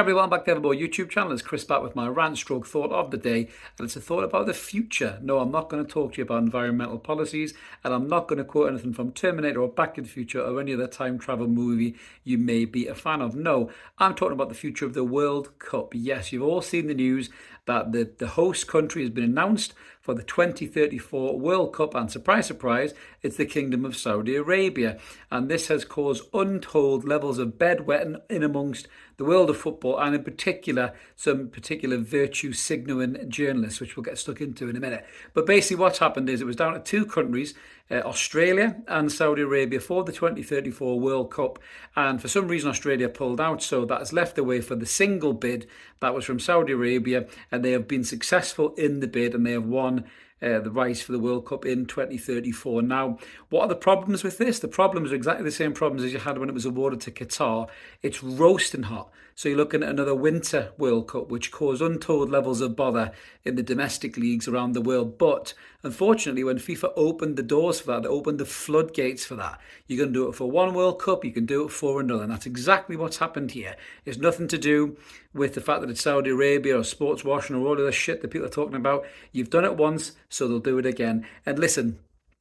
Hi everyone, back to the Evermore YouTube channel. It's Chris back with my rant stroke thought of the day, and it's a thought about the future. No, I'm not going to talk to you about environmental policies, and I'm not going to quote anything from Terminator or Back to the Future or any other time travel movie you may be a fan of. No, I'm talking about the future of the World Cup. Yes, you've all seen the news that the host country has been announced for the 2034 World Cup, and surprise, surprise, it's the Kingdom of Saudi Arabia. And this has caused untold levels of bedwetting in amongst the world of football, and in particular, some particular virtue signalling journalists, which we'll get stuck into in a minute. But basically what's happened is it was down to two countries, Australia and Saudi Arabia, for the 2034 World Cup. And for some reason, Australia pulled out, so that has left the way for the single bid that was from Saudi Arabia, and they have been successful in the bid, and they have won the rights for the World Cup in 2034. Now, what are the problems with this? The problems are exactly the same problems as you had when it was awarded to Qatar. It's roasting hot. So you're looking at another winter World Cup, which caused untold levels of bother in the domestic leagues around the world. But unfortunately, when FIFA opened the doors for that, they opened the floodgates for that. You can do it for one World Cup, you can do it for another. And that's exactly what's happened here. It's nothing to do with the fact that it's Saudi Arabia or sports washing or all of the shit that people are talking about. You've done it once, so they'll do it again. And listen,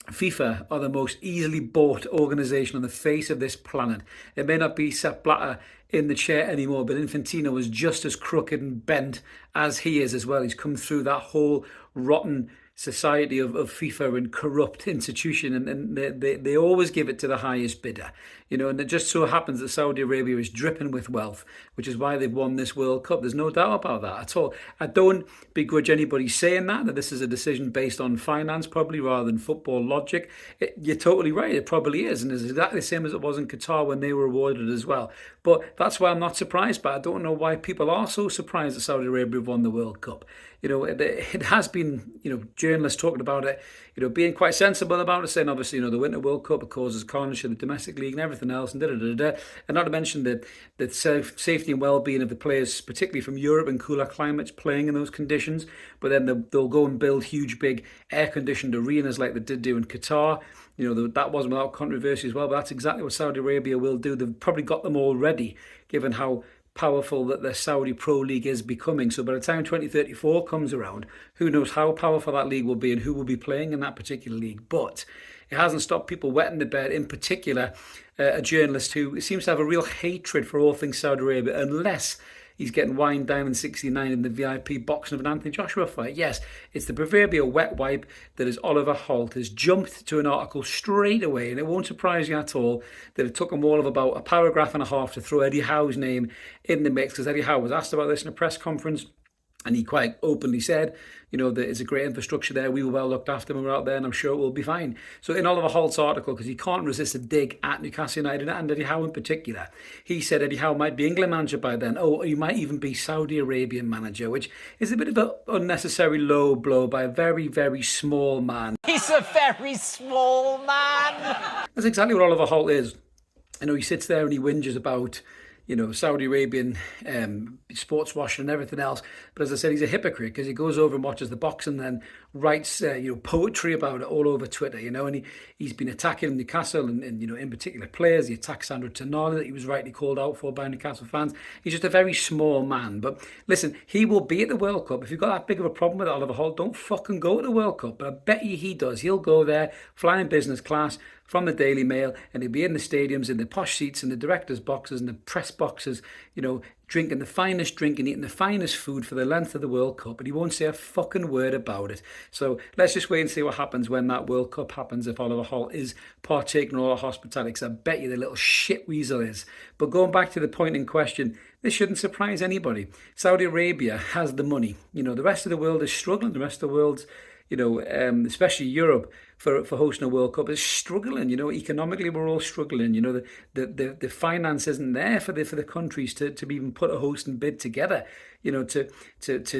FIFA are the most easily bought organisation on the face of this planet. It may not be Sepp Blatter in the chair anymore, but Infantino is just as crooked and bent as he is as well. He's come through that whole rotten society of FIFA and corrupt institution, and they always give it to the highest bidder, you know. And it just so happens that Saudi Arabia is dripping with wealth, which is why they've won this World Cup. There's no doubt about that at all. I don't begrudge anybody saying that this is a decision based on finance probably rather than football logic. You're totally right, it probably is, and it's exactly the same as it was in Qatar when they were awarded as well. But that's why I'm not surprised, but I don't know why people are so surprised that Saudi Arabia have won the World Cup. You know, it has been, you know, journalists talking about it, you know, being quite sensible about it, saying obviously, you know, the Winter World Cup, it causes carnage to the domestic league and everything else, and and not to mention the safety and well-being of the players, particularly from Europe and cooler climates, playing in those conditions. But then they'll go and build huge, big air-conditioned arenas like they did do in Qatar. You know, that wasn't without controversy as well, but that's exactly what Saudi Arabia will do. They've probably got them already, given how powerful that the Saudi Pro League is becoming. So by the time 2034 comes around, who knows how powerful that league will be and who will be playing in that particular league. But it hasn't stopped people wetting the bed, in particular a journalist who seems to have a real hatred for all things Saudi Arabia, unless he's getting wined down in 69 in the VIP boxing of an Anthony Joshua fight. Yes, it's the proverbial wet wipe that is Oliver Holt has jumped to an article straight away, and it won't surprise you at all that it took him all of about a paragraph and a half to throw Eddie Howe's name in the mix, because Eddie Howe was asked about this in a press conference, and he quite openly said, you know, that it's a great infrastructure there. We were well looked after when we were out there, and I'm sure it will be fine. So in Oliver Holt's article, because he can't resist a dig at Newcastle United and Eddie Howe in particular, he said Eddie Howe might be England manager by then. Oh, he might even be Saudi Arabian manager, which is a bit of an unnecessary low blow by a very, very small man. He's a very small man. That's exactly what Oliver Holt is. You know, he sits there and he whinges about, you know, Saudi Arabian sports washing and everything else. But as I said, he's a hypocrite, because he goes over and watches the boxing and then writes, you know, poetry about it all over Twitter, you know. And he's been attacking Newcastle and, you know, in particular players. He attacked Sandro Tonali, that he was rightly called out for by Newcastle fans. He's just a very small man. But listen, he will be at the World Cup. If you've got that big of a problem with Oliver Holt, don't fucking go to the World Cup. But I bet you he does. He'll go there, flying business class from the Daily Mail, and he'll be in the stadiums, in the posh seats, in the directors' boxes, and the press boxes, you know, drinking the finest drink and eating the finest food for the length of the World Cup, and he won't say a fucking word about it. So let's just wait and see what happens when that World Cup happens, if Oliver Holt is partaking in all the hospitality, because I bet you the little shit weasel is. But going back to the point in question, this shouldn't surprise anybody. Saudi Arabia has the money. You know, the rest of the world is struggling. The rest of the world's, you know, especially Europe, for hosting a World Cup is struggling. You know, economically we're all struggling. You know, the finance isn't there for the countries to even put a hosting bid together. You know, to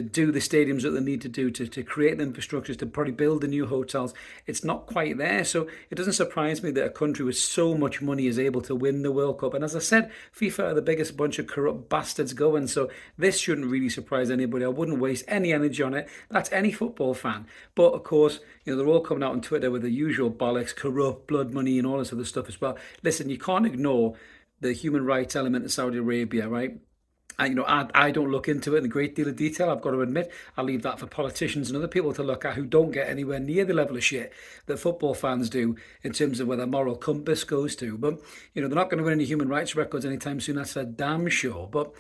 do the stadiums that they need to do, to create the infrastructures, to probably build the new hotels. It's not quite there. So it doesn't surprise me that a country with so much money is able to win the World Cup. And as I said, FIFA are the biggest bunch of corrupt bastards going. So this shouldn't really surprise anybody. I wouldn't waste any energy on it. That's any football fan. But of course, you know, they're all coming out on Twitter with the usual bollocks, corrupt, blood money and all this other stuff as well. Listen, you can't ignore the human rights element in Saudi Arabia, right? And, I don't look into it in a great deal of detail, I've got to admit. I leave that for politicians and other people to look at who don't get anywhere near the level of shit that football fans do in terms of where their moral compass goes to. But, they're not going to win any human rights records anytime soon, that's for damn sure. But,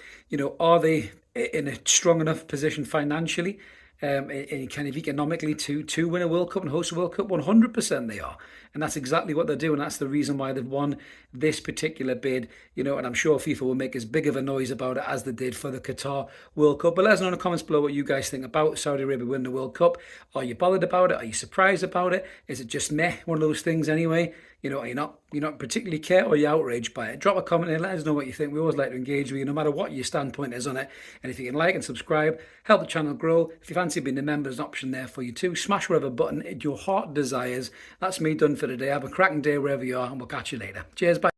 are they in a strong enough position financially, and kind of economically to win a World Cup and host a World Cup? 100% they are. And that's exactly what they're doing. That's the reason why they've won this particular bid, and I'm sure FIFA will make as big of a noise about it as they did for the Qatar World Cup. But let us know in the comments below what you guys think about Saudi Arabia winning the World Cup. Are you bothered about it? Are you surprised about it? Is it just meh, one of those things anyway? Are you not particularly care, or are you outraged by it? Drop a comment and let us know what you think. We always like to engage with you, no matter what your standpoint is on it. And if you can like and subscribe, help the channel grow. If you fancy being a member, there's an option there for you too. Smash whatever button your heart desires. That's me done for today. Have a cracking day wherever you are, and we'll catch you later. Cheers, bye.